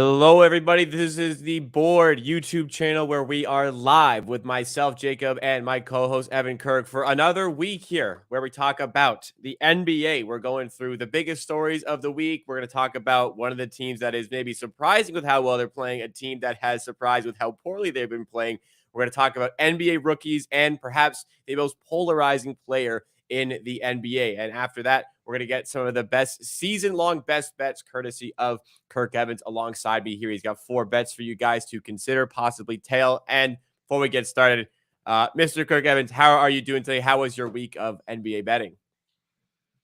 Hello, everybody. This is the Board YouTube channel where we are live with myself, Jacob, and my co-host, Evan Kirk, for another week here where we talk about the NBA. We're going through the biggest stories of the week. We're going to talk about one of the teams that is maybe surprising with how well they're playing, a team that has surprised with how poorly they've been playing. We're going to talk about NBA rookies and perhaps the most polarizing player in the NBA. And after that, we're going to get some of the best season-long best bets courtesy of Kirk Evans alongside me here. He's got 4 bets for you guys to consider, possibly tail. And before we get started, Mr. Kirk Evans, how are you doing today? How was your week of NBA betting?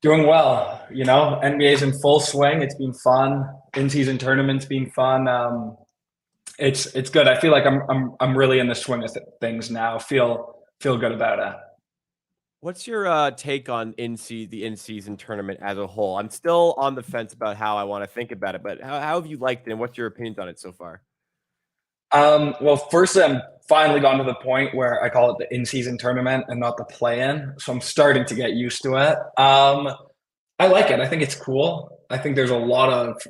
Doing well. NBA's in full swing. It's been fun. In-season tournaments been fun. It's good. I feel like I'm really in the swing of things now. Feel good about it. What's your take on the in-season tournament as a whole? I'm still on the fence about how I want to think about it, but how have you liked it, and what's your opinions on it so far? Well, firstly, I'm finally gone to the point where I call it the in-season tournament and not the play-in. So I'm starting to get used to it. I like it. I think it's cool. I think there's a lot of,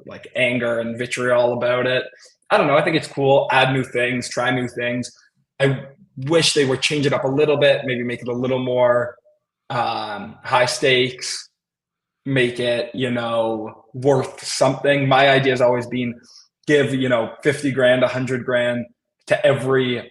like anger and vitriol about it. I don't know. I think it's cool. Add new things, try new things. I wish they would change it up a little bit, maybe make it a little more high stakes, make it, worth something. My idea has always been give, 50 grand, 100 grand to every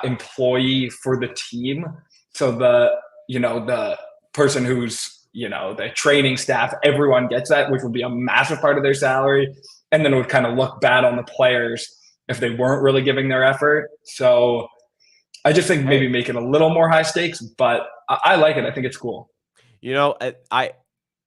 employee for the team. So the person who's, the training staff, everyone gets that, which would be a massive part of their salary. And then it would kind of look bad on the players if they weren't really giving their effort. So I just think maybe make it a little more high stakes, but I like it. I think it's cool. A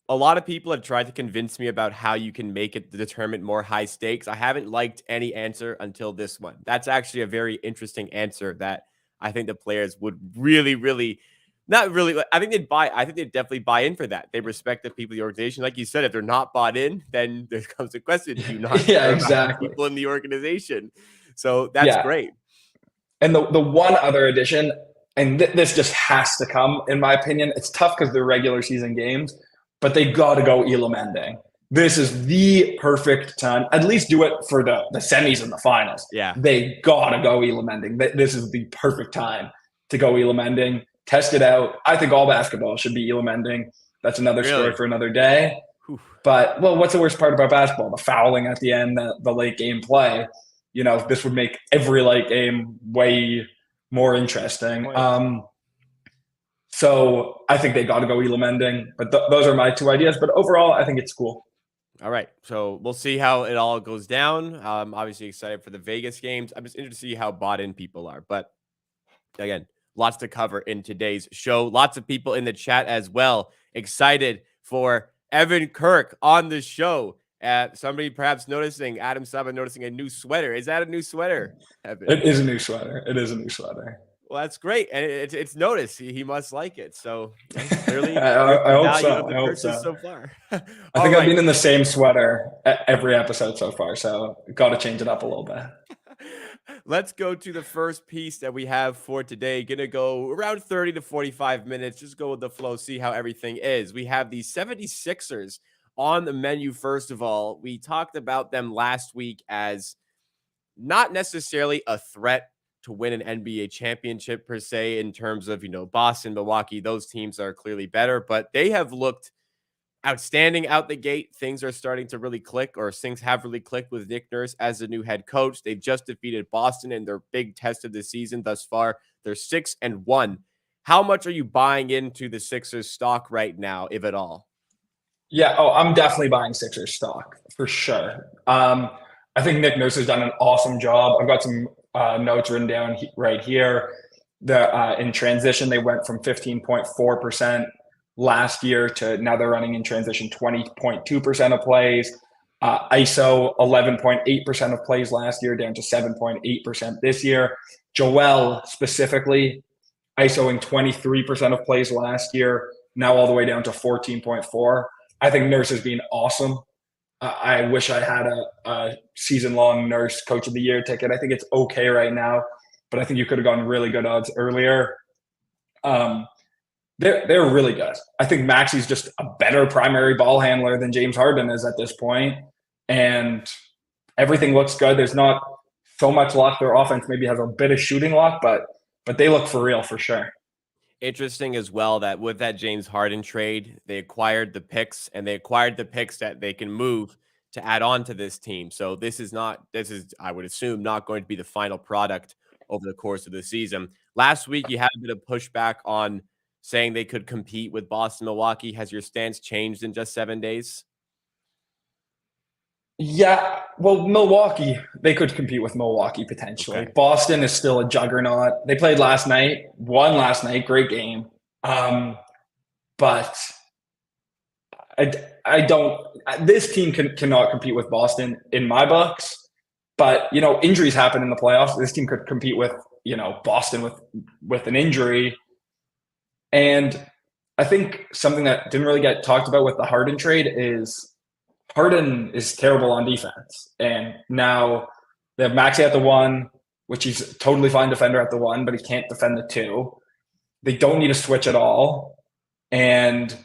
lot of people have tried to convince me about how you can make it the tournament more high stakes. I haven't liked any answer until this one. That's actually a very interesting answer that I think the players would really not really. I think they'd definitely buy in for that. They respect the people in the organization. Like you said, if they're not bought in, then there comes a question. Do you not Yeah, care about exactly. people in the organization? So that's Yeah. great. And the one other addition, and this just has to come, in my opinion, it's tough because they're regular season games, but they got to go Elam ending. This is the perfect time. At least do it for the semis and the finals. Yeah. They got to go Elam ending. This is the perfect time to go Elam ending. Test it out. I think all basketball should be Elam ending. That's another story for another day. Whew. But, well, what's the worst part about basketball? The fouling at the end, the late game play. This would make every late game way more interesting. So I think they got to go Elam ending. But those are my 2 ideas. But overall, I think it's cool. All right. So we'll see how it all goes down. I'm obviously excited for the Vegas games. I'm just interested to see how bought in people are. But again, lots to cover in today's show. Lots of people in the chat as well. Excited for Evan Kirk on the show. Somebody perhaps noticing, Adam Saba noticing a new sweater. Is that a new sweater, Evan? It is a new sweater. It is a new sweater. Well, that's great. And it's noticed. He must like it. So clearly, I hope so. Far. I think I've been in the same sweater every episode so far. So got to change it up a little bit. Let's go to the first piece that we have for today. Gonna go around 30 to 45 minutes. Just go with the flow, see how everything is. We have the 76ers on the menu. First of all, we talked about them last week as not necessarily a threat to win an NBA championship per se, in terms of, Boston, Milwaukee, those teams are clearly better, but they have looked outstanding out the gate. Things are starting to really click, or things have really clicked with Nick Nurse as the new head coach. They've just defeated Boston in their big test of the season thus far. They're 6-1. How much are you buying into the Sixers stock right now, if at all? Yeah. Oh, I'm definitely buying Sixers stock for sure. I think Nick Nurse has done an awesome job. I've got some notes written down right here. In transition, they went from 15.4% last year to now they're running in transition 20.2% of plays. ISO 11.8% of plays last year, down to 7.8% this year. Joel specifically ISOing 23% of plays last year, now all the way down to 14.4. I think Nurse has been awesome. I wish I had a season-long Nurse Coach of the Year ticket. I think it's okay right now, but I think you could have gotten really good odds earlier. They're really good. I think Maxi's just a better primary ball handler than James Harden is at this point. And Everything looks good. There's not so much luck. Their offense maybe has a bit of shooting luck, but they look for real for sure. Interesting as well that with that James Harden trade, they acquired the picks and they acquired the picks that they can move to add on to this team. So this is, I would assume, not going to be the final product over the course of the season. Last week, you had a bit of pushback on saying they could compete with Boston, Milwaukee. Has your stance changed in just 7 days? Yeah, well, Milwaukee, they could compete with Milwaukee potentially. Okay. Boston is still a juggernaut. They played last night, won last night, great game. But I don't. This team cannot compete with Boston in my books. But injuries happen in the playoffs. This team could compete with Boston with an injury, and I think something that didn't really get talked about with the Harden trade is Harden is terrible on defense, and now they have Maxey at the 1, which he's a totally fine defender at the 1, but he can't defend the 2. They don't need a switch at all, and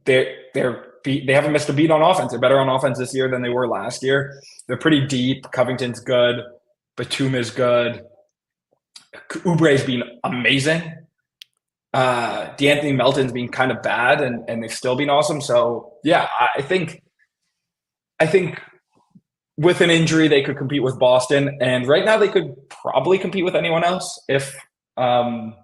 they haven't missed a beat on offense. They're better on offense this year than they were last year. They're pretty deep. Covington's good. Batum is good. Oubre's been amazing. D'Anthony Melton's been kind of bad, and they've still been awesome. So yeah, I think with an injury they could compete with Boston, and right now they could probably compete with anyone else if the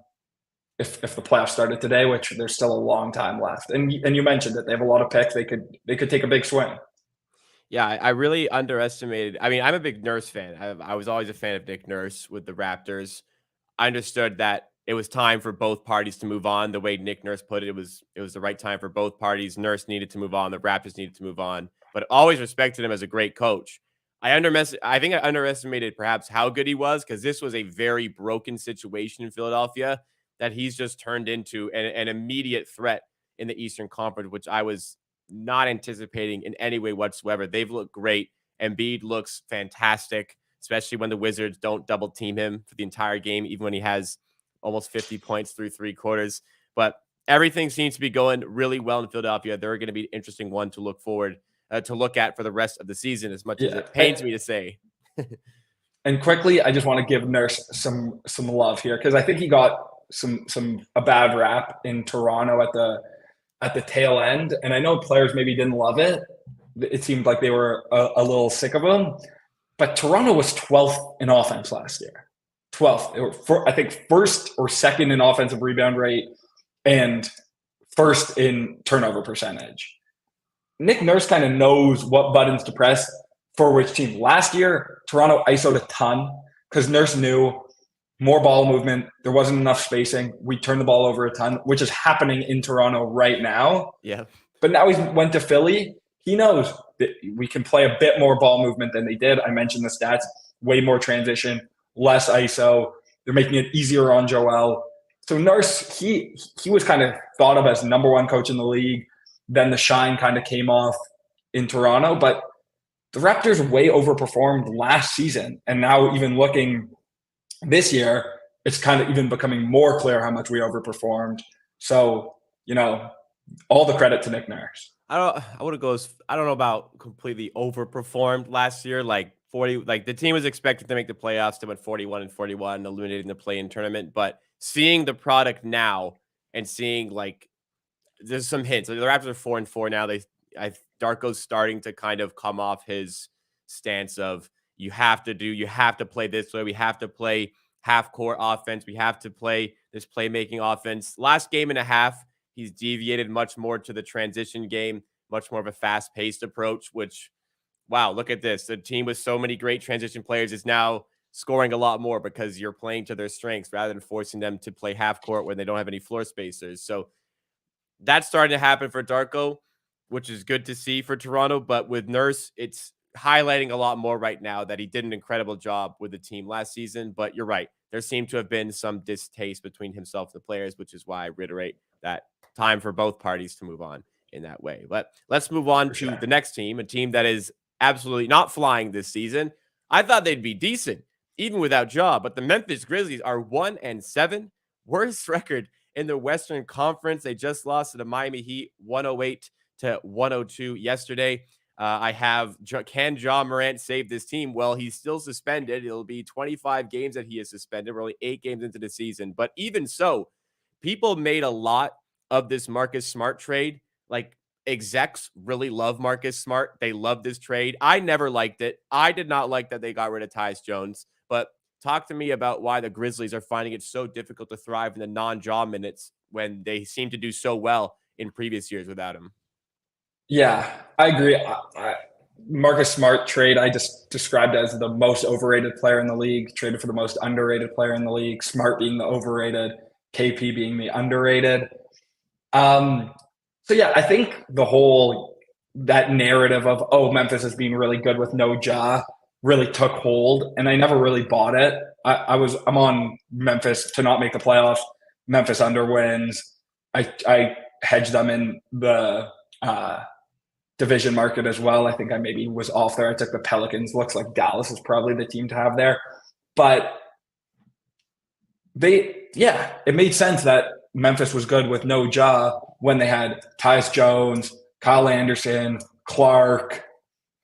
playoffs started today, which there's still a long time left. And you mentioned that they have a lot of picks. They could take a big swing. Yeah, I really underestimated. I mean, I'm a big Nurse fan. I was always a fan of Nick Nurse with the Raptors. I understood that it was time for both parties to move on. The way Nick Nurse put it, it was the right time for both parties. Nurse needed to move on. The Raptors needed to move on. But always respected him as a great coach. I think I underestimated perhaps how good he was, because this was a very broken situation in Philadelphia that he's just turned into an immediate threat in the Eastern Conference, which I was not anticipating in any way whatsoever. They've looked great. Embiid looks fantastic, especially when the Wizards don't double team him for the entire game, even when he has almost 50 points through 3 quarters. But everything seems to be going really well in Philadelphia. They're going to be an interesting one to look at for the rest of the season, as much as it pains me to say. And quickly, I just want to give Nurse some love here, because I think he got a bad rap in Toronto at the tail end, and I know players maybe didn't love it. It seemed like they were a little sick of him. But Toronto was 12th in offense last year. 12th. They were, I think, first or second in offensive rebound rate and first in turnover percentage. Nick Nurse kind of knows what buttons to press for which team. Last year, Toronto ISO'd a ton because Nurse knew more ball movement. There wasn't enough spacing. We turned the ball over a ton, which is happening in Toronto right now. Yeah. But now he went to Philly. He knows that we can play a bit more ball movement than they did. I mentioned the stats, way more transition, less ISO. They're making it easier on Joel. So Nurse, he was kind of thought of as number 1 coach in the league. Then the shine kind of came off in Toronto. But the Raptors way overperformed last season. And now even looking this year, it's kind of even becoming more clear how much we overperformed. So, all the credit to Nick Nurse. I don't know about completely overperformed last year. Like 40, like the team was expected to make the playoffs. They went 41-41, eliminating the play-in tournament. But seeing the product now and seeing there's some hints. Like the Raptors are 4-4 now. Darko's starting to kind of come off his stance of you have to play this way. We have to play half-court offense. We have to play this playmaking offense. Last game and a half, he's deviated much more to the transition game, much more of a fast-paced approach, which, wow, look at this. The team with so many great transition players is now scoring a lot more because you're playing to their strengths rather than forcing them to play half-court when they don't have any floor spacers. So that's starting to happen for Darko, which is good to see for Toronto. But with Nurse, it's highlighting a lot more right now that he did an incredible job with the team last season. But you're right. There seemed to have been some distaste between himself and the players, which is why I reiterate that time for both parties to move on in that way. But let's move on to the next team, a team that is absolutely not flying this season. I thought they'd be decent, even without Ja, but the Memphis Grizzlies are 1-7, worst record in the Western Conference. They just lost to the Miami Heat 108-102 yesterday. I have, can Ja Morant save this team? Well, he's still suspended. It'll be 25 games that he is suspended. We're only 8 games into the season. But even so, people made a lot of this Marcus Smart trade. Like, execs really love Marcus Smart. They love this trade. I never liked it. I did not like that they got rid of Tyus Jones. But talk to me about why the Grizzlies are finding it so difficult to thrive in the non-Ja minutes when they seem to do so well in previous years without him. Yeah, I agree. Marcus Smart trade, I just described as the most overrated player in the league, traded for the most underrated player in the league, Smart being the overrated, KP being the underrated. So yeah, I think that narrative of, oh, Memphis is being really good with no Ja really took hold, and I never really bought it. I'm on Memphis to not make the playoffs. Memphis under wins. I hedged them in the division market as well. I think I maybe was off there. I took the Pelicans. Looks like Dallas is probably the team to have there. But it made sense that Memphis was good with no Ja when they had Tyus Jones, Kyle Anderson, Clark,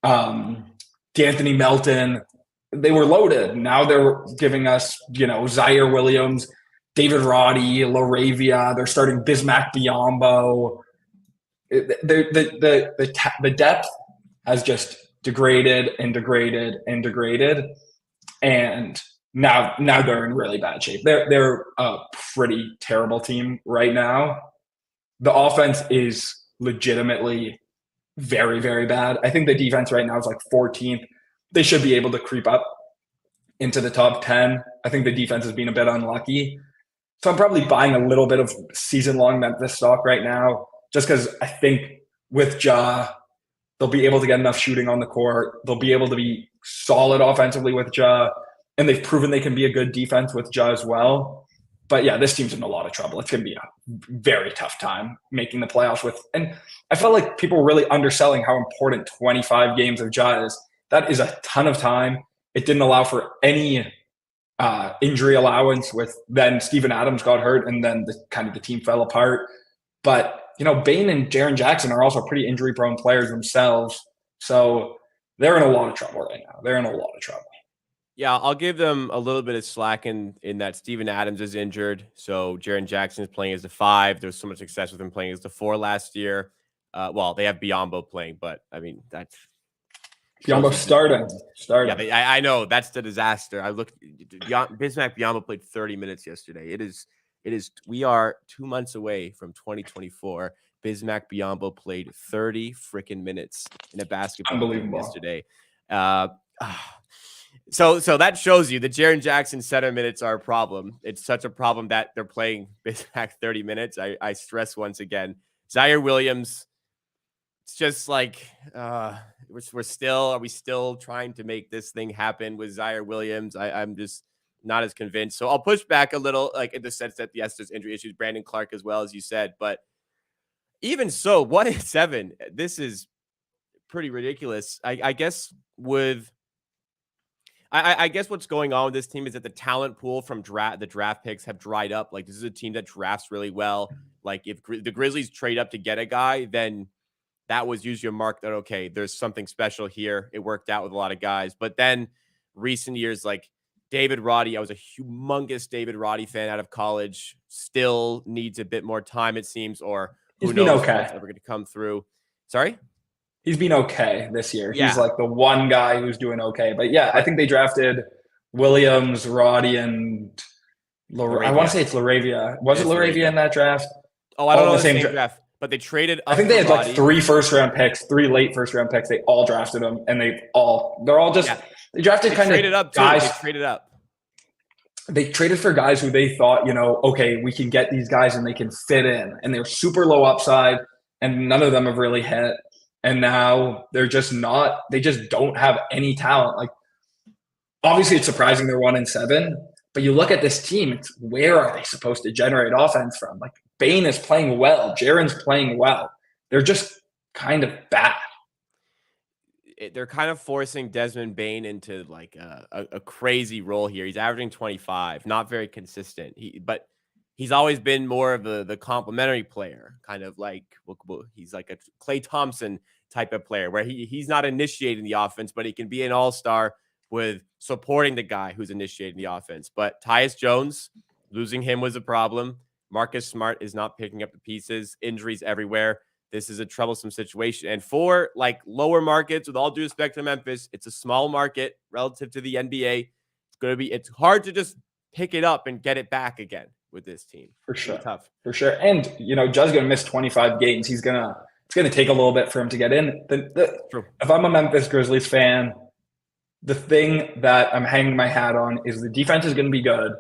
D'Anthony Melton. They were loaded. Now they're giving us, Zaire Williams, David Roddy, LaRavia. They're starting Bismack Biyombo. The depth has just degraded and degraded and degraded, and now they're in really bad shape. They're a pretty terrible team right now. The offense is legitimately very, very bad. I think the defense right now is like 14th. They should be able to creep up into the top 10. I think the defense has been a bit unlucky. So I'm probably buying a little bit of season-long Memphis stock right now, just because I think with Ja, they'll be able to get enough shooting on the court. They'll be able to be solid offensively with Ja, and they've proven they can be a good defense with Ja as well. But yeah, this team's in a lot of trouble. It's going to be a very tough time making the playoffs with. And I felt like people were really underselling how important 25 games of Ja is. That is a ton of time. It didn't allow for any injury allowance with then Steven Adams got hurt and then the team fell apart. But, Bane and Jaren Jackson are also pretty injury prone players themselves. So they're in a lot of trouble right now. They're in a lot of trouble. Yeah, I'll give them a little bit of slack in that Steven Adams is injured. So Jaren Jackson is playing as the 5. There was so much success with him playing as the 4 last year. Well, they have Biyombo playing, but I mean, that's Biyombo starting. Yeah, I know that's the disaster. I looked. Bismack Biyombo played 30 minutes yesterday. It is. We are 2 months away from 2024. Bismack Biyombo played 30 freaking minutes in a basketball game yesterday. So that shows you that Jaren Jackson center minutes are a problem. It's such a problem that they're playing Bismack 30 minutes. I stress once again. Zaire Williams. It's just like are we still trying to make this thing happen with Zaire Williams? I'm just not as convinced. So I'll push back a little, like in the sense that yes, there's injury issues, Brandon Clark as well, as you said, but even so, 1-7, this is pretty ridiculous. I guess I guess what's going on with this team is that the talent pool from the draft picks have dried up. Like, this is a team that drafts really well. Like, if the Grizzlies trade up to get a guy, then that was usually a mark that, okay, there's something special here. It worked out with a lot of guys. But then recent years, like David Roddy, I was a humongous David Roddy fan out of college, still needs a bit more time, it seems, or who knows what's ever going to come through. Sorry? He's been okay this year. Yeah. He's like the one guy who's doing okay. But yeah, I think they drafted Williams, Roddy, and I want to say it's LaRavia. Was it LaRavia in that draft? Oh, I don't know the same draft. But they traded up. I think they had like 3 first-round picks, 3 late first-round picks. They all drafted them, and they drafted kind of guys. They traded up. They traded for guys who they thought, okay, we can get these guys and they can fit in. And they were super low upside, and none of them have really hit. And now they're just not. They just don't have any talent. Like, obviously, it's surprising they're 1-7. But you look at this team, it's where are they supposed to generate offense from? Like, Bane is playing well. Jaren's playing well. They're just kind of bad. They're kind of forcing Desmond Bane into like a crazy role here. He's averaging 25, not very consistent. But he's always been more of the complementary player, kind of like he's like a Klay Thompson type of player where he's not initiating the offense, but he can be an all-star with supporting the guy who's initiating the offense. But Tyus Jones, losing him was a problem. Marcus Smart is not picking up the pieces. Injuries everywhere. This is a troublesome situation. And for like lower markets, with all due respect to Memphis, it's a small market relative to the NBA. It's hard to just pick it up and get it back again with this team. For sure. Tough. For sure. And, you know, Judd's going to miss 25 games. It's going to take a little bit for him to get in. If I'm a Memphis Grizzlies fan, the thing that I'm hanging my hat on is the defense is going to be good.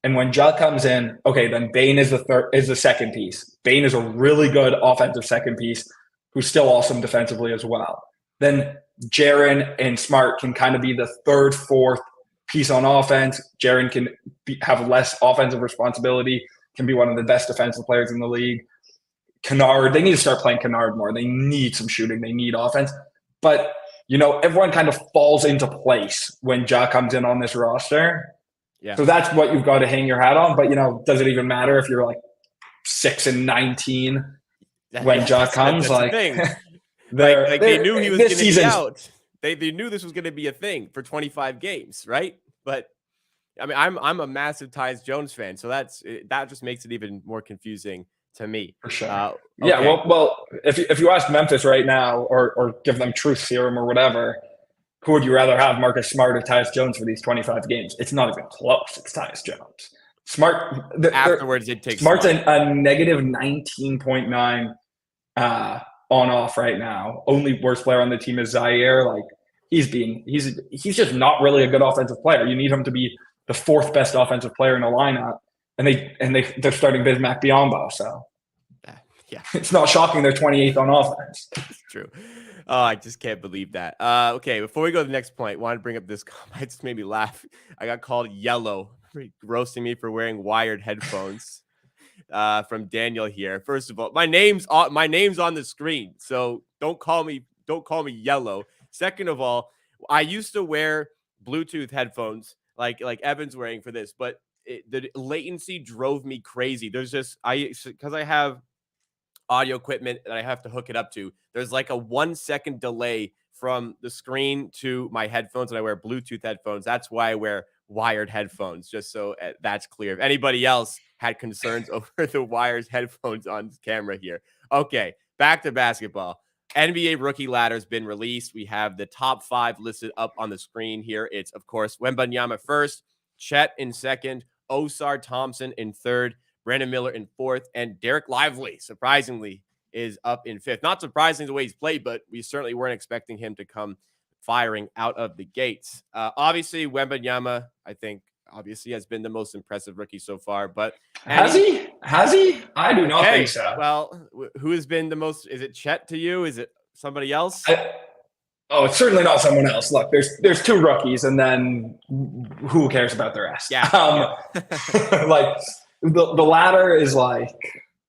And when Judd comes in, okay, then Bane is the second piece. Bane is a really good offensive second piece who's still awesome defensively as well. Then Jaren and Smart can kind of be the third, fourth piece on offense. Jaren can have less offensive responsibility, can be one of the best defensive players in the league. Kennard, they need to start playing Kennard more. They need some shooting. They need offense. But, you know, everyone kind of falls into place when Ja comes in on this roster. Yeah. So that's what you've got to hang your hat on. But, you know, does it even matter if you're like 6-19 when Ja comes? Like, they knew he was going to be out. They knew this was going to be a thing for 25 games, right? But I mean, I'm a massive Tyus Jones fan, so that just makes it even more confusing to me. For sure. Okay. Yeah. Well, if you ask Memphis right now, or give them truth serum or whatever, who would you rather have, Marcus Smart or Tyus Jones for these 25 games? It's not even close. It's Tyus Jones. Smart afterwards it takes Smart's a negative 19.9 on off right now. Only worst player on the team is Zaire. Like he's just not really a good offensive player. You need him to be the fourth best offensive player in the lineup, and they're starting Bismack Biyombo. So yeah, it's not shocking they're 28th on offense. It's true. Oh, I just can't believe that. Okay, before we go to the next point, I wanted to bring up this comment. It just made me laugh. I got called yellow, roasting me for wearing wired headphones. From Daniel here. First of all, my name's on the screen, so don't call me yellow. Second of all, I used to wear Bluetooth headphones like Evan's wearing for this, but the latency drove me crazy. There's just because I have audio equipment that I have to hook it up to. There's like a 1 second delay from the screen to my headphones, and I wear Bluetooth headphones. That's why I wear wired headphones, just so that's clear. If anybody else had concerns over the wired headphones on camera here. Okay, back to basketball. NBA rookie ladder has been released. We have the top 5 listed up on the screen here. It's, of course, Wembanyama first, Chet in second, Osar Thompson in third, Brandon Miller in fourth, and Derek Lively, surprisingly, is up in fifth. Not surprising the way he's played, but we certainly weren't expecting him to come firing out of the gates. Obviously, Wembanyama, I think, obviously has been the most impressive rookie so far. But has he? I do not think so. Well, who has been the most? Is it Chet to you? Is it somebody else? It's certainly not someone else. Look, there's 2 rookies, and then who cares about the rest? Yeah. Like the ladder is like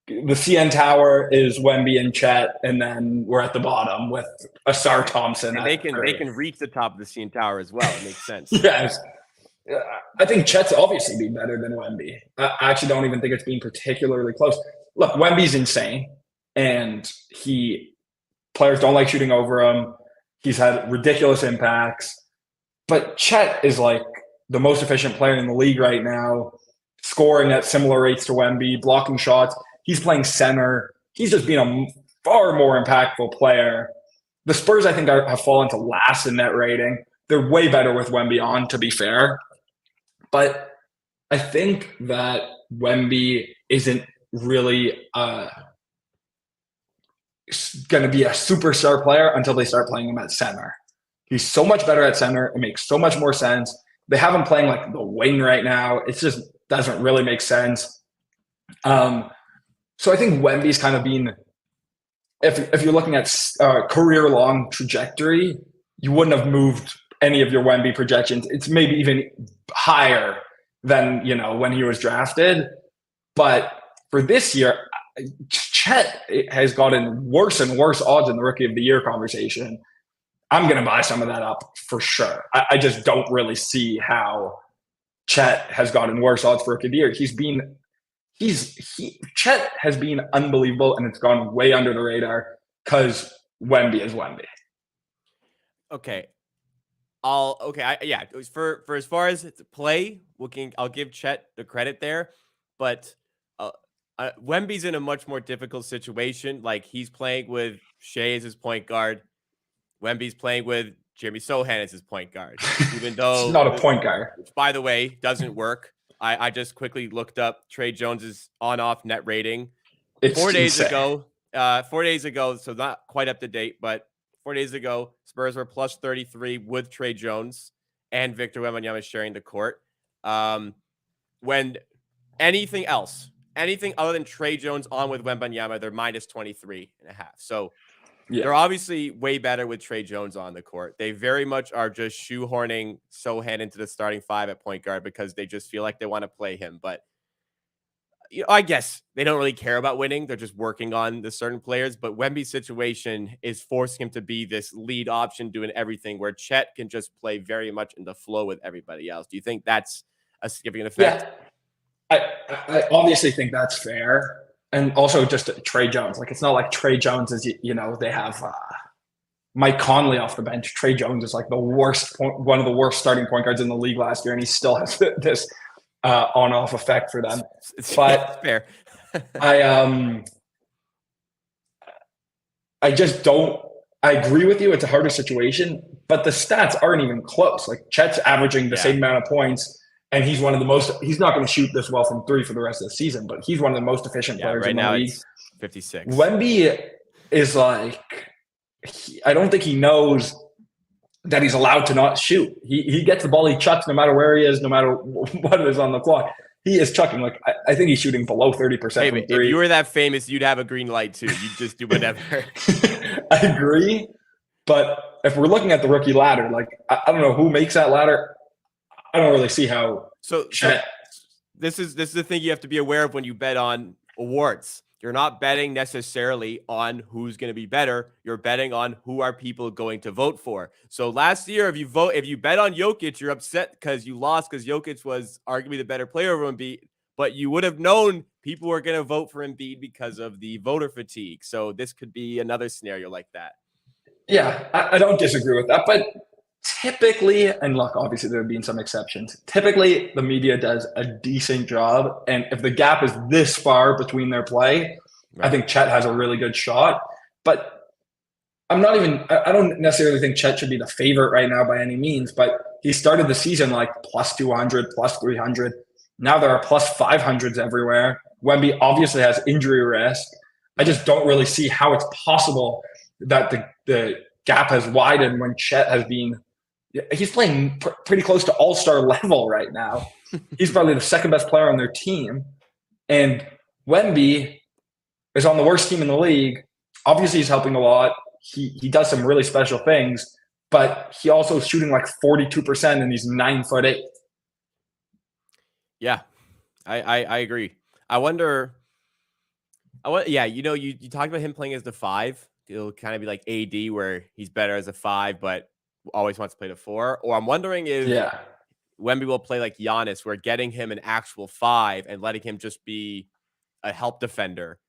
the CN Tower is Wemby and Chet, and then we're at the bottom with Asar Thompson. And they can reach the top of the CN Tower as well. It makes sense. Yes. I think Chet's obviously been better than Wemby. I actually don't even think it's been particularly close. Look, Wemby's insane, and players don't like shooting over him. He's had ridiculous impacts. But Chet is like the most efficient player in the league right now, scoring at similar rates to Wemby, blocking shots. He's playing center. He's just been a far more impactful player. The Spurs, I think, have fallen to last in net rating. They're way better with Wemby on, to be fair. But I think that Wemby isn't really going to be a superstar player until they start playing him at center. He's so much better at center. It makes so much more sense. They have him playing like the wing right now. It just doesn't really make sense. So I think Wemby's kind of been, if you're looking at career-long trajectory, you wouldn't have moved any of your Wemby projections. It's maybe even higher than, when he was drafted. But for this year, Chet has gotten worse and worse odds in the Rookie of the Year conversation. I'm going to buy some of that up for sure. I just don't really see how Chet has gotten worse odds for Rookie of the Year. Chet has been unbelievable, and it's gone way under the radar because Wemby is Wemby. Okay. For as far as play, I'll give Chet the credit there, but Wemby's in a much more difficult situation. Like, he's playing with Shea as his point guard. Wemby's playing with Jeremy Sohan as his point guard, even though He's not a point guard. which, by the way, doesn't work. I just quickly looked up Trey Jones's on-off net rating. It's 4 days insane. ago, 4 days ago, so not quite up to date, but 4 days ago, Spurs were plus 33 with Trey Jones and Victor Wembanyama sharing the court. When anything other than Trey Jones on with Wembanyama, they're minus 23.5. So they're obviously way better with Trey Jones on the court. They very much are just shoehorning Sohan into the starting five at point guard because they just feel like they want to play him. But I guess they don't really care about winning. They're just working on the certain players. But Wemby's situation is forcing him to be this lead option doing everything, where Chet can just play very much in the flow with everybody else. Do you think that's a significant effect? Yeah. I obviously think that's fair. And also just Trey Jones. Like, it's not like Trey Jones is, they have Mike Conley off the bench. Trey Jones is like one of the worst starting point guards in the league last year, and he still has this on-off effect for them. But fair. I just don't. I agree with you. It's a harder situation, but the stats aren't even close. Like, Chet's averaging the same amount of points, and he's one of the most. He's not going to shoot this well from three for the rest of the season, but he's one of the most efficient players right in the now. league. It's 56. Wemby is like, I don't think he knows that he's allowed to not shoot. He gets the ball, he chucks no matter where he is, no matter what is on the clock. He is chucking. Like, I think he's shooting below 30% from three. If you were that famous, you'd have a green light too. You'd just do whatever. I agree. But if we're looking at the rookie ladder, like, I don't know who makes that ladder. I don't really see how. So this is the thing you have to be aware of when you bet on awards. You're not betting necessarily on who's going to be better. You're betting on who are people going to vote for. So last year, if you bet on Jokic, you're upset because you lost because Jokic was arguably the better player over Embiid. But you would have known people were going to vote for Embiid because of the voter fatigue. So this could be another scenario like that. Yeah, I don't disagree with that. But typically, and look, obviously there have been some exceptions. Typically, the media does a decent job. And if the gap is this far between their play, I think Chet has a really good shot. But I don't necessarily think Chet should be the favorite right now by any means. But he started the season like plus 200, plus 300. Now there are plus 500s everywhere. Wemby obviously has injury risk. I just don't really see how it's possible that the gap has widened when Chet has been. He's playing pretty close to all-star level right now. He's probably the second best player on their team. And Wemby is on the worst team in the league. Obviously, he's helping a lot. He does some really special things, but he also is shooting like 42% and he's 9'8". Yeah, I agree. I wonder. You talked about him playing as the 5. It'll kind of be like AD, where he's better as a 5, but always wants to play the 4. Or I'm wondering if Wemby will play like Giannis, where getting him an actual 5 and letting him just be a help defender,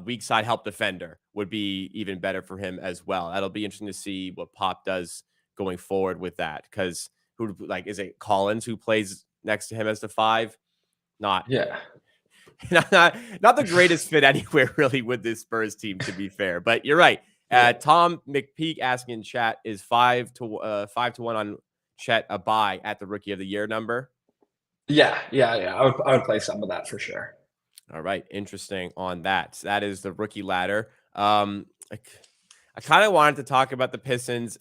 weak side help defender, would be even better for him as well. That'll be interesting to see what Pop does going forward with that. Because is it Collins who plays next to him as the 5? Not the greatest fit anywhere really with this Spurs team, to be fair. But you're right. Tom McPeak asking in chat, is 5 to 1 on Chet a buy at the Rookie of the Year number? Yeah. I would play some of that for sure. All right, interesting on that. So that is the rookie ladder. I kind of wanted to talk about the Pistons,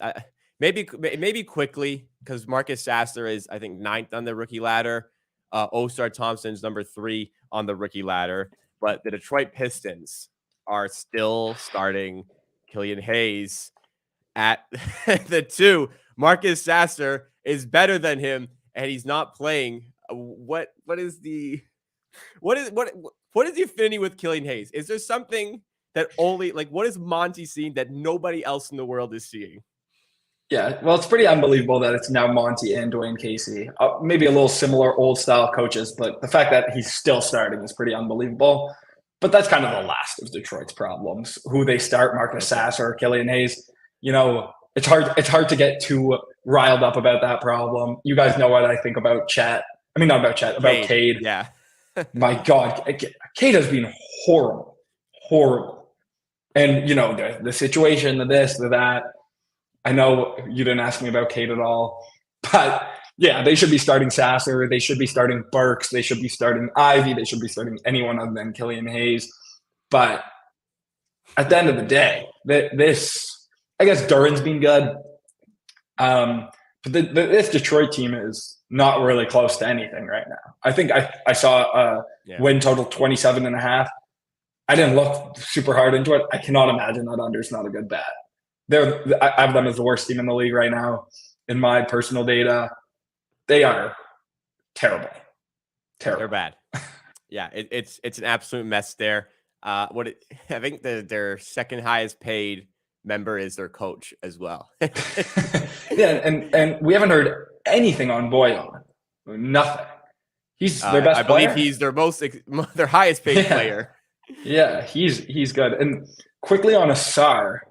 maybe quickly, because Marcus Sasser is, I think, 9th on the rookie ladder. Ostar Thompson's number 3 on the rookie ladder, but the Detroit Pistons are still starting Killian Hayes at the 2. Marcus Sasser is better than him, and he's not playing. What is the affinity with Killian Hayes? Is there something that only, like, what is Monty seeing that nobody else in the world is seeing? Yeah, well, it's pretty unbelievable that it's now Monty and Dwayne Casey. Maybe a little similar old style coaches, but the fact that he's still starting is pretty unbelievable. But that's kind of the last of Detroit's problems. Who they start, Marcus Sasser or Killian Hayes. It's hard to get too riled up about that problem. You guys know what I think about Chet. I mean, not about Chet, about Cade. Yeah. My God, Cade has been horrible. And, the situation, the this, the that. I know you didn't ask me about Cade at all. But, yeah, they should be starting Sasser. They should be starting Burks. They should be starting Ivy. They should be starting anyone other than Killian Hayes. But at the end of the day, I guess Duran's been good. But this Detroit team is not really close to anything right now. I think I saw a win total 27.5. I didn't look super hard into it. I cannot imagine that under's not a good bet. I have them as the worst team in the league right now. In my personal data, they are terrible. They're bad. Yeah, it's an absolute mess there. I think their second highest paid member is their coach as well. Yeah, and we haven't heard anything on Boyan. Nothing. He's their best player. I believe he's their highest paid player. Yeah, he's good. And quickly on Asar,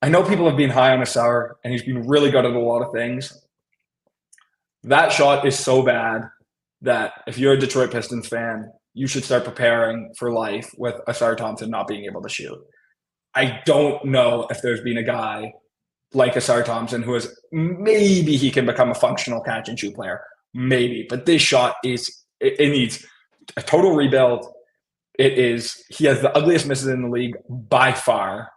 I know people have been high on Asar, and he's been really good at a lot of things. That shot is so bad that if you're a Detroit Pistons fan, you should start preparing for life with Asar Thompson not being able to shoot. I don't know if there's been a guy like Asar Thompson who is maybe he can become a functional catch and shoot player. Maybe. But this shot it needs a total rebuild. He has the ugliest misses in the league by far.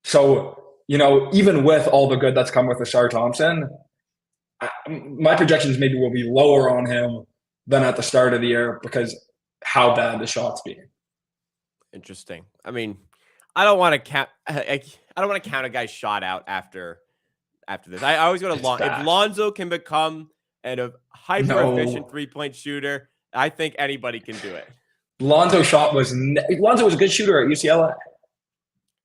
So, even with all the good that's come with Asar Thompson, my projections maybe will be lower on him than at the start of the year because how bad the shot's been. Interesting. I mean, I don't want to count a guy's shot out after this. I always go to Lonzo. If Lonzo can become a hyper-efficient three-point shooter, I think anybody can do it. Lonzo was a good shooter at UCLA.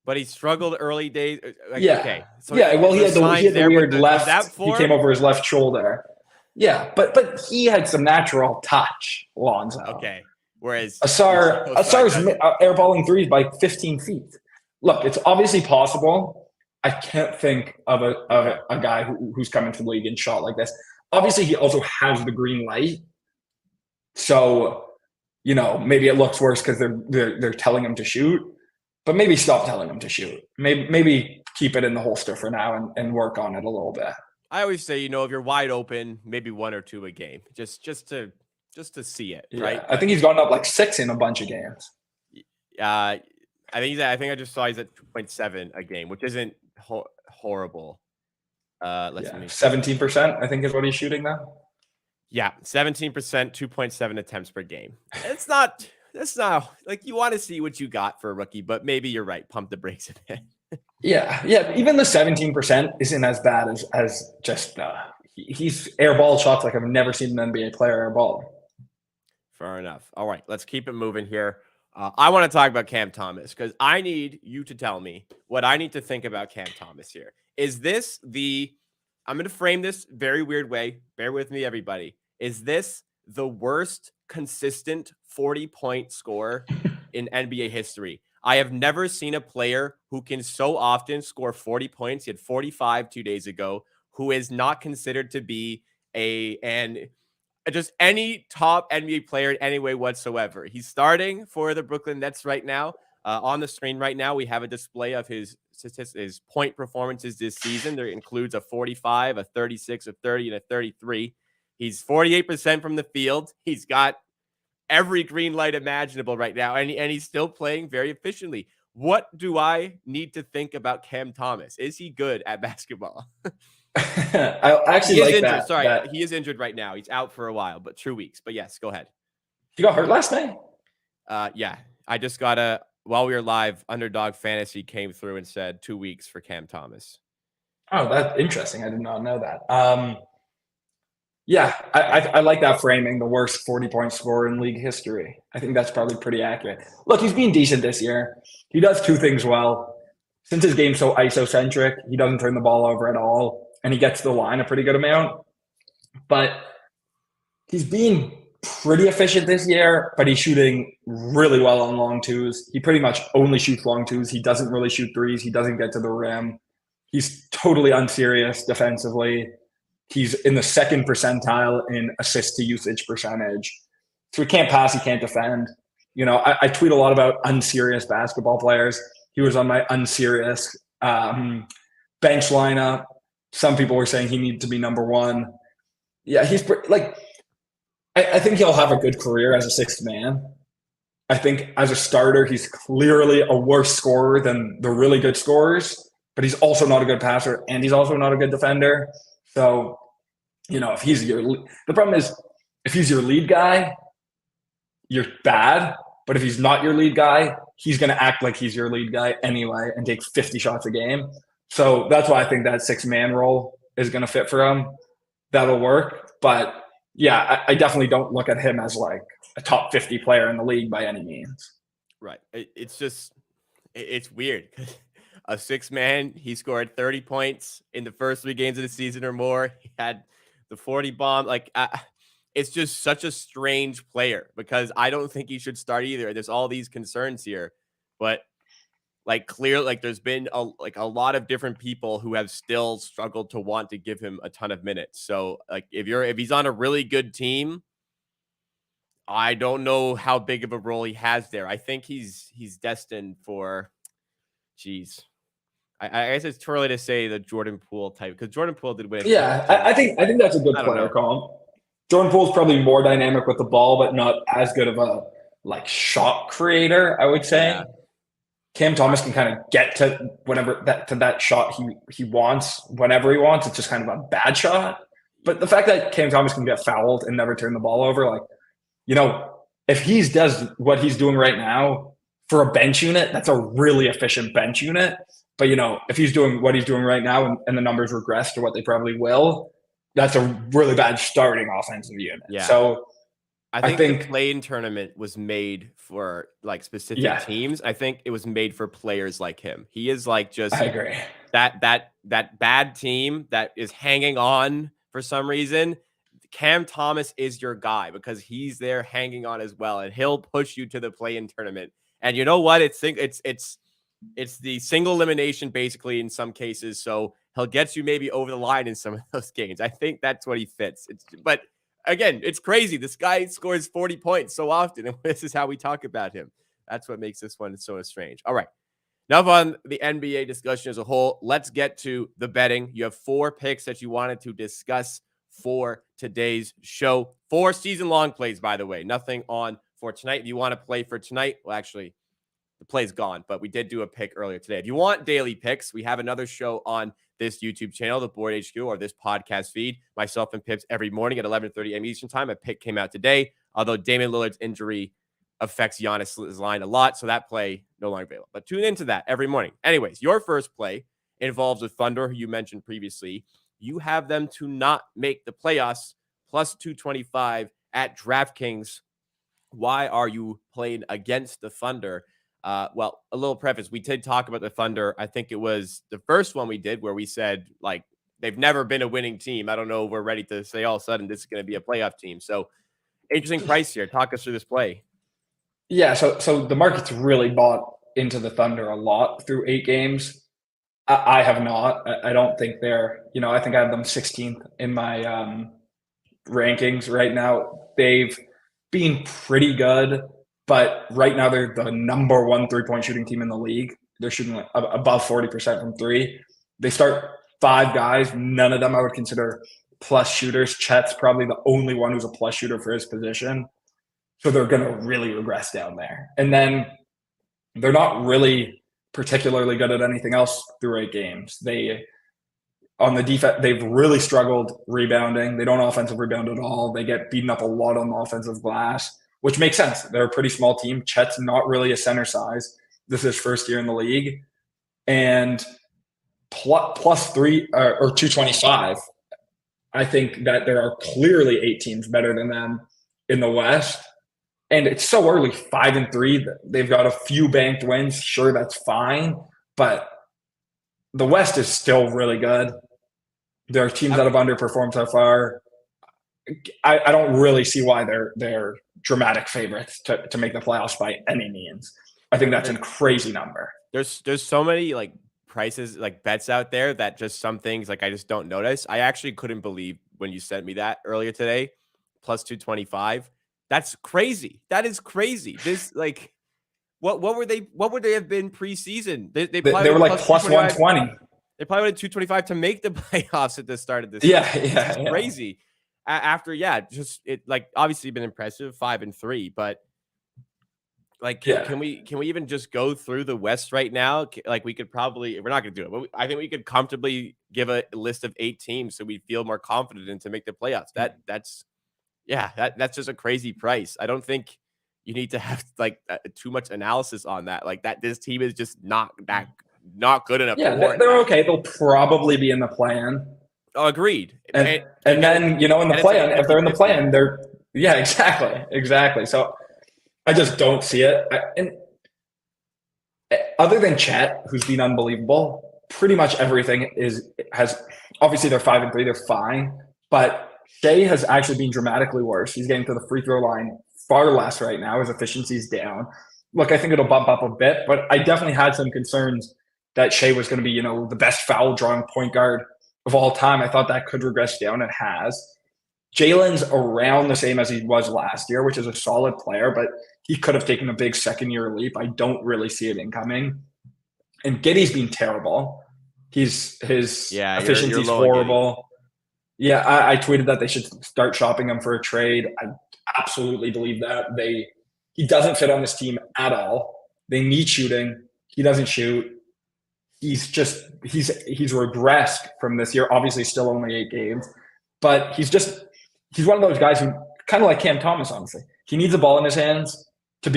But he struggled early days. Okay. So he had the weird left. He came over his left shoulder. Yeah, but he had some natural touch, Lonzo. Okay. Whereas Asar's airballing threes by 15 feet. Look, it's obviously possible. I can't think of a guy who's come into the league and shot like this. Obviously, he also has the green light. So, maybe it looks worse because they're telling him to shoot. But maybe stop telling him to shoot. Maybe keep it in the holster for now and work on it a little bit. I always say, if you're wide open, maybe 1 or 2 a game, just to see it, right? I think he's gone up like 6 in a bunch of games. I think I just saw he's at 2.7 a game, which isn't horrible. Let's see. 17%, I think, is what he's shooting now. Yeah, 17%, 2.7 attempts per game. That's not like you want to see what you got for a rookie, but maybe you're right. Pump the brakes a bit. Yeah. Even the 17% isn't as bad as just he's airball shots like I've never seen an NBA player airball. Fair enough. All right, let's keep it moving here. I want to talk about Cam Thomas because I need you to tell me what I need to think about Cam Thomas here. Is this I'm going to frame this very weird way. Bear with me, everybody. Is this the worst consistent 40-point scorer in NBA history? I have never seen a player who can so often score 40 points. He had 45 2 days ago, who is not considered to be just any top NBA player in any way whatsoever. He's starting for the Brooklyn Nets right now. On the screen right now, we have a display of his point performances this season. There includes a 45, a 36, a 30, and a 33. He's 48% from the field. He's got every green light imaginable right now, and he's still playing very efficiently. What do I need to think about Cam Thomas? Is he good at basketball? I actually like injured. that. Sorry, he is injured right now. He's out for a while, but 2 weeks. But yes, go ahead. He got hurt last night? Yeah. I just got while we were live, Underdog Fantasy came through and said 2 weeks for Cam Thomas. Oh, that's interesting. I did not know that. Yeah, I like that framing, the worst 40-point scorer in league history. I think that's probably pretty accurate. Look, he's been decent this year. He does 2 things well. Since his game's so isocentric, he doesn't turn the ball over at all, and he gets to the line a pretty good amount. But he's being pretty efficient this year, but he's shooting really well on long twos. He pretty much only shoots long twos. He doesn't really shoot threes. He doesn't get to the rim. He's totally unserious defensively. He's in the second percentile in assist to usage percentage. So he can't pass, he can't defend. I tweet a lot about unserious basketball players. He was on my unserious bench lineup. Some people were saying he needed to be number one. Yeah, he's I think he'll have a good career as a sixth man. I think as a starter, he's clearly a worse scorer than the really good scorers, but he's also not a good passer and he's also not a good defender. So, if he's the problem is if he's your lead guy, you're bad. But if he's not your lead guy, he's going to act like he's your lead guy anyway and take 50 shots a game. So that's why I think that six-man role is going to fit for him. That'll work. But yeah, I definitely don't look at him as like a top 50 player in the league by any means. Right. It's weird. A six-man, he scored 30 points in the first 3 games of the season or more. He had the 40 bomb. It's just such a strange player because I don't think he should start either. There's all these concerns here, but there's been a lot of different people who have still struggled to want to give him a ton of minutes. So if he's on a really good team, I don't know how big of a role he has there. I think he's destined for, I guess it's too early to say the Jordan Poole type because Jordan Poole did win. Yeah, I think that's a good player comp. Jordan Poole's probably more dynamic with the ball, but not as good of a shot creator, I would say. Yeah. Cam Thomas can kind of get to that shot he wants whenever he wants. It's just kind of a bad shot. But the fact that Cam Thomas can get fouled and never turn the ball over, if he does what he's doing right now for a bench unit, that's a really efficient bench unit. But if he's doing what he's doing right now and the numbers regress to what they probably will, that's a really bad starting offensive unit. Yeah. So I think the play-in tournament was made for specific teams. I think it was made for players like him. He is I agree. That bad team that is hanging on for some reason. Cam Thomas is your guy because he's there hanging on as well, and he'll push you to the play-in tournament. And you know what? It's the single elimination basically in some cases. So he'll get you maybe over the line in some of those games. I think that's what he fits. But again, it's crazy. This guy scores 40 points so often, and this is how we talk about him. That's what makes this one so strange. All right. Enough on the NBA discussion as a whole. Let's get to the betting. You have 4 picks that you wanted to discuss for today's show. 4 season-long plays, by the way. Nothing on for tonight. If you want to play for tonight, well, actually, the play's gone, but we did do a pick earlier today. If you want daily picks, we have another show on this YouTube channel, the Board HQ, or this podcast feed. Myself and Pips every morning at 11:30 a.m. Eastern time. A pick came out today, although Damian Lillard's injury affects Giannis' line a lot, so that play no longer available. But tune into that every morning. Anyways, your first play involves the Thunder, who you mentioned previously. You have them to not make the playoffs, plus 225 at DraftKings. Why are you playing against the Thunder? Well, a little preface. We did talk about the Thunder. I think it was the first one we did where we said, they've never been a winning team. I don't know if we're ready to say all of a sudden this is going to be a playoff team. So interesting price here. Talk us through this play. Yeah, so the market's really bought into the Thunder a lot through 8 games. I have not. I don't think they're, I think I have them 16th in my rankings right now. They've been pretty good. But right now, they're the number 1 3-point shooting team in the league. They're shooting above 40% from 3. They start 5 guys. None of them I would consider plus shooters. Chet's probably the only one who's a plus shooter for his position. So they're going to really regress down there. And then they're not really particularly good at anything else through 8 games. On the defense, they've really struggled rebounding. They don't offensive rebound at all. They get beaten up a lot on the offensive glass, which makes sense. They're a pretty small team. Chet's not really a center size. This is his first year in the league. And plus 3 or 225, I think that there are clearly 8 teams better than them in the West. And it's so early, 5-3. They've got a few banked wins. Sure, that's fine. But the West is still really good. There are teams that have underperformed so far. I don't really see why they're dramatic favorites to make the playoffs by any means. I think that's a crazy number. There's so many like prices, like bets out there that just some things like I just don't notice. I actually couldn't believe when you sent me that earlier today, plus 225. That's crazy. That is crazy. This like what would they have been preseason? They probably were like plus 120. They probably would have 225 to make the playoffs at the start of this. Yeah, season. yeah. Crazy. After just it like obviously been impressive 5-3, but like can we even just go through the West right now? Like we could probably we're not gonna do it, but I think we could comfortably give a list of 8 teams so we feel more confident to make the playoffs. That's just a crazy price. I don't think you need to have like too much analysis on that. Like that, this team is just not good enough. Yeah, they're okay. They'll probably be in the plan. Oh, agreed. And then in the plan, if they're in the plan, exactly. So I just don't see it. And other than Chet, who's been unbelievable, pretty much everything has obviously they're 5-3, they're fine, but Shea has actually been dramatically worse. He's getting to the free throw line far less right now. His efficiency's down. Look, I think it'll bump up a bit, but I definitely had some concerns that Shea was going to be, the best foul drawing point guard of all time. I thought that could regress down. It has. Jalen's around the same as he was last year, which is a solid player, but he could have taken a big second-year leap. I don't really see it incoming. And Giddey's been terrible. His efficiency is horrible. Giddey. Yeah, I tweeted that they should start shopping him for a trade. I absolutely believe that. He doesn't fit on this team at all. They need shooting. He doesn't shoot. He's regressed from this year. Obviously, still only 8 games, but he's one of those guys who kind of like Cam Thomas. Honestly, he needs the ball in his hands to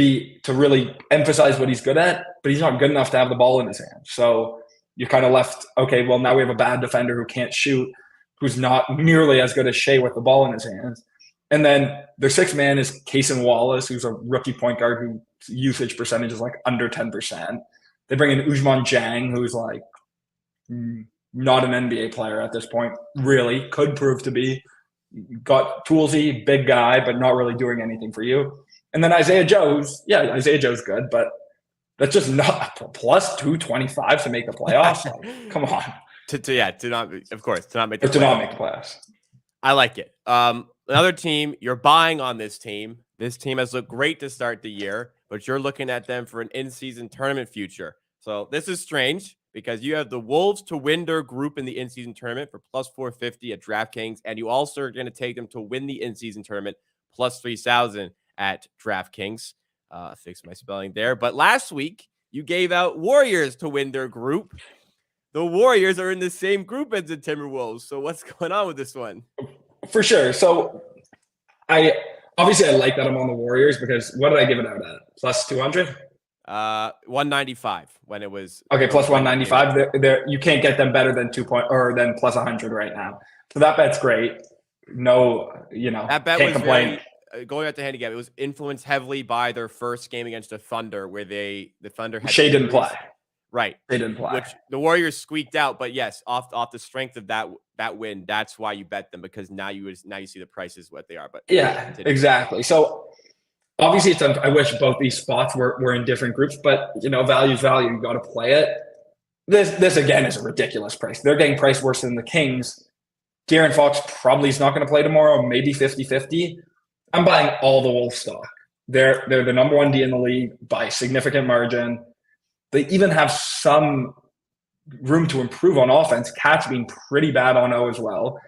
really emphasize what he's good at, but he's not good enough to have the ball in his hands. So you're kind of left. Okay, well now we have a bad defender who can't shoot, who's not nearly as good as Shea with the ball in his hands. And then their 6th man is Cason Wallace, who's a rookie point guard whose usage percentage is like under 10%. They bring in Ousmane Dieng, who's like not an NBA player at this point, really, could prove to be. Got toolsy, big guy, but not really doing anything for you. And then Isaiah Joe's good, but that's just not plus 225 to make the playoffs. Like, come on. To not make the playoffs. I like it. Another team, you're buying on this team. This team has looked great to start the year, but you're looking at them for an in-season tournament future. So this is strange because you have the Wolves to win their group in the in-season tournament for plus 450 at DraftKings, and you also are going to take them to win the in-season tournament plus 3,000 at DraftKings. Fix my spelling there. But last week, you gave out Warriors to win their group. The Warriors are in the same group as the Timberwolves. So what's going on with this one? For sure. So I like that I'm on the Warriors because what did I give it out at? Plus 200? 195 when it was. Okay, plus 195. You can't get them better than than plus 100 right now. So that bet's great. No, that bet can't complain. Going out to handicap, it was influenced heavily by their first game against the Thunder, where the Thunder had Shea didn't play. Right. They didn't play. Which the Warriors squeaked out, but yes, off the strength of that win, that's why you bet them, because now you see the prices what they are. But yeah, exactly. So obviously I wish both these spots were in different groups, but value's value. You got to play it. This again is a ridiculous price. They're getting priced worse than the Kings. De'Aaron Fox probably is not going to play tomorrow, maybe 50-50. I'm buying all the Wolves stock. They're the number 1 D in the league by a significant margin. They even have some room to improve on offense. Cat's being pretty bad on O as well.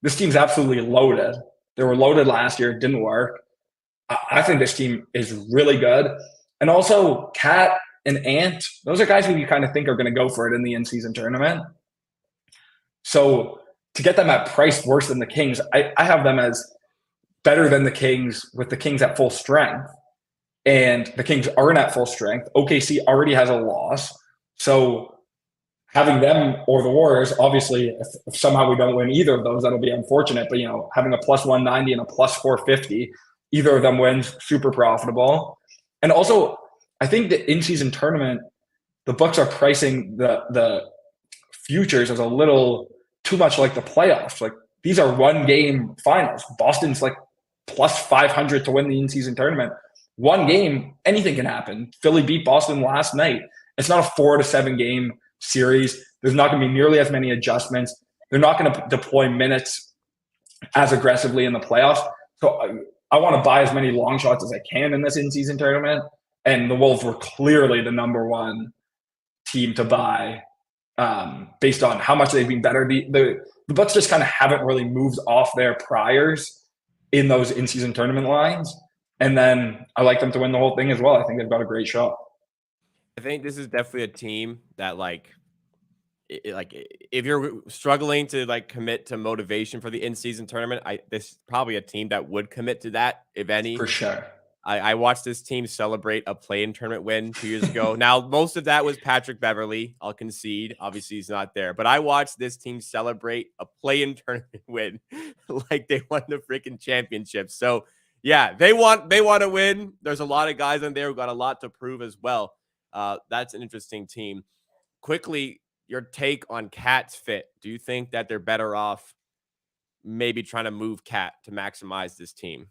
This team's absolutely loaded. They were loaded last year. It didn't work. I think this team is really good. And also, Cat and Ant, those are guys who you kind of think are going to go for it in the in-season tournament. So to get them at price worse than the Kings, I have them as better than the Kings, with the Kings at full strength. And the Kings aren't at full strength. OKC already has a loss. So having them or the Warriors, obviously, if somehow we don't win either of those, that'll be unfortunate. But, having a plus 190 and a plus 450, either of them wins, super profitable. And also, I think the in-season tournament, the books are pricing the futures as a little too much like the playoffs. Like these are one-game finals. Boston's like plus 500 to win the in-season tournament. One game, anything can happen. Philly beat Boston last night. It's not a 4 to 7 game series. There's not going to be nearly as many adjustments. They're not going to deploy minutes as aggressively in the playoffs. So I want to buy as many long shots as I can in this in-season tournament. And the Wolves were clearly the number one team to buy based on how much they've been better. The Bucks just kind of haven't really moved off their priors in those in-season tournament lines. And then I like them to win the whole thing as well. I think they've got a great shot. I think this is definitely a team that if you're struggling to commit to motivation for the in-season tournament, this is probably a team that would commit to that, if any. For sure. I watched this team celebrate a play-in tournament win 2 years ago. Now, most of that was Patrick Beverley. I'll concede. Obviously, he's not there. But I watched this team celebrate a play-in tournament win like they won the freaking championship. So, yeah, they want to win. There's a lot of guys in there who got a lot to prove as well. That's an interesting team. Quickly, your take on Cat's fit. Do you think that they're better off maybe trying to move Cat to maximize this team?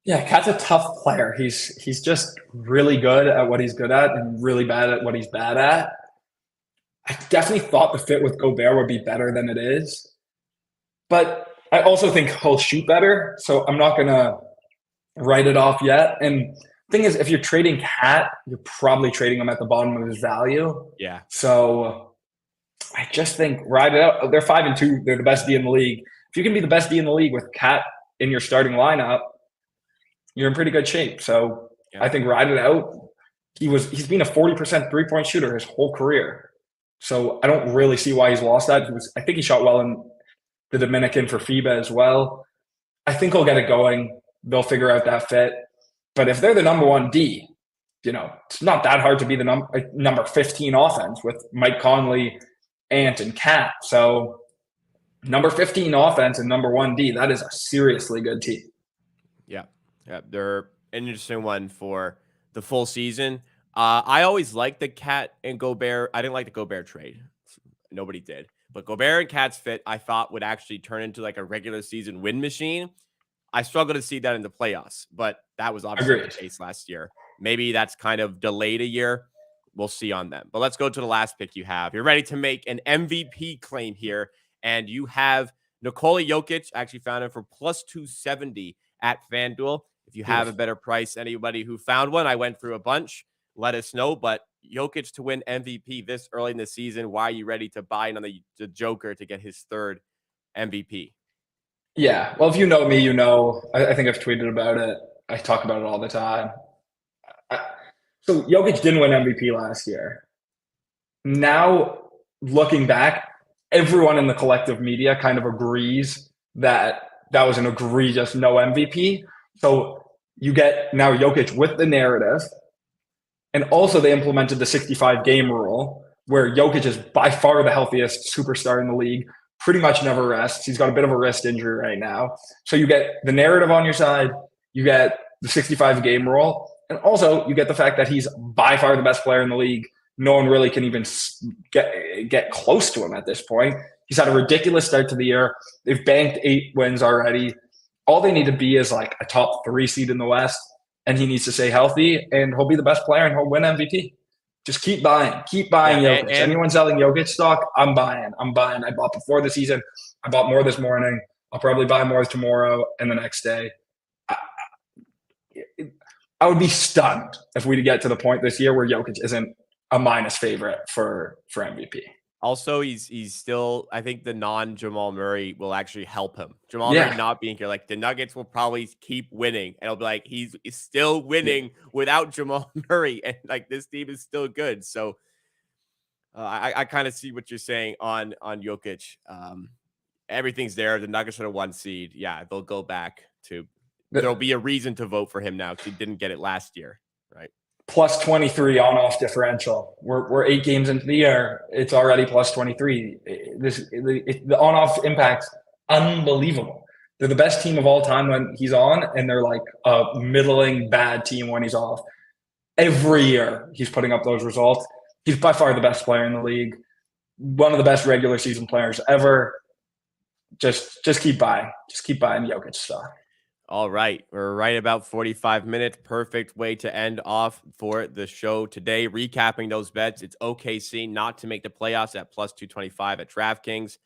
Yeah, Cat's a tough player. He's just really good at what he's good at and really bad at what he's bad at. I definitely thought the fit with Gobert would be better than it is. But I also think he'll shoot better, so I'm not going to write it off yet. And the thing is, if you're trading Cat, you're probably trading him at the bottom of his value. Yeah. So I just think ride it out. They're 5-2. They're the best D in the league. If you can be the best D in the league with Cat in your starting lineup, you're in pretty good shape. So yeah. I think ride it out. He's been a 40% three-point shooter his whole career. So I don't really see why he's lost that. I think he shot well in the Dominican for FIBA as well. I think he'll get it going. They'll figure out that fit. But if they're the number one D, it's not that hard to be the number 15 offense with Mike Conley, Ant, and Cat. So number 15 offense and number one D, that is a seriously good team. Yeah, they're an interesting one for the full season. I always liked the Cat and Gobert. I didn't like the Gobert trade. Nobody did. But Gobert and Cat's fit, I thought, would actually turn into a regular season win machine. I struggle to see that in the playoffs, but that was obviously the case last year. Maybe that's kind of delayed a year. We'll see on them. But let's go to the last pick you have. You're ready to make an MVP claim here, and you have Nikola Jokic. Actually found him for plus 270 at FanDuel. If you have a better price, anybody who found one, I went through a bunch. Let us know. But Jokic to win MVP this early in the season, why are you ready to buy in on the Joker to get his third MVP? Yeah. Well, if you know me, I think I've tweeted about it. I talk about it all the time. So Jokic didn't win MVP last year. Now, looking back, everyone in the collective media kind of agrees that was an egregious no MVP. So you get now Jokic with the narrative. And also they implemented the 65-game rule where Jokic is by far the healthiest superstar in the league, pretty much never rests. He's got a bit of a wrist injury right now. So you get the narrative on your side. You get the 65-game rule. And also you get the fact that he's by far the best player in the league. No one really can even get close to him at this point. He's had a ridiculous start to the year. They've banked 8 wins already. All they need to be is a top 3 seed in the West, and he needs to stay healthy, and he'll be the best player, and he'll win MVP. Just keep buying Jokic. Anyone selling Jokic stock, I'm buying. I bought before the season. I bought more this morning. I'll probably buy more tomorrow and the next day. I would be stunned if we get to the point this year where Jokic isn't a minus favorite for MVP. Also, he's still, I think the non-Jamal Murray will actually help him. Jamal Murray not being here, the Nuggets will probably keep winning. And it'll be he's still winning without Jamal Murray. And this team is still good. So I kind of see what you're saying on Jokic. Everything's there. The Nuggets are the 1 seed. Yeah, they'll go back to, there'll be a reason to vote for him now because he didn't get it last year, right? Plus 23 on-off differential. We're 8 games into the year. It's already plus 23. The on-off impact's unbelievable. They're the best team of all time when he's on, and they're a middling bad team when he's off. Every year he's putting up those results. He's by far the best player in the league. One of the best regular season players ever. just keep buying. Just keep buying Jokic stuff. All right. We're right about 45 minutes. Perfect way to end off for the show today. Recapping those bets. It's OKC not to make the playoffs at plus 225 at DraftKings.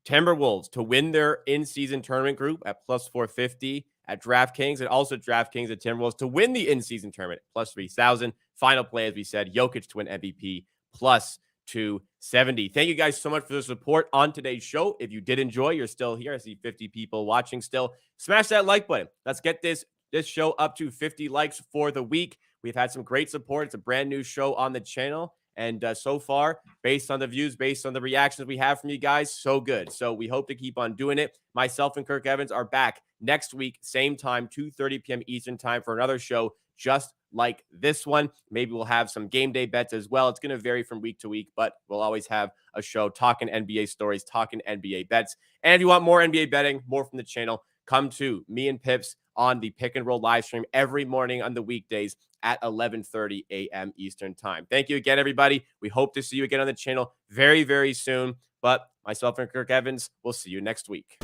Timberwolves to win their in-season tournament group at plus 450 at DraftKings, and also DraftKings and Timberwolves to win the in-season tournament plus 3,000. Final play, as we said, Jokic to win MVP plus 270. Thank you guys so much for the support on today's show. If you did enjoy, you're still here. I see 50 people watching still. Smash that like button. Let's get this show up to 50 likes for the week. We've had some great support. It's a brand new show on the channel. And so far, based on the views, based on the reactions we have from you guys, so good. So we hope to keep on doing it. Myself and Kirk Evans are back next week, same time, 2:30 p.m. Eastern time for another show just like this one. Maybe we'll have some game day bets as well. It's going to vary from week to week, but we'll always have a show talking NBA stories, talking NBA bets. And if you want more NBA betting, more from the channel, come to me and Pips on the Pick and Roll live stream every morning on the weekdays at 11:30 a.m. Eastern time. Thank you again, everybody. We hope to see you again on the channel very, very soon. But myself and Kirk Evans will see you next week.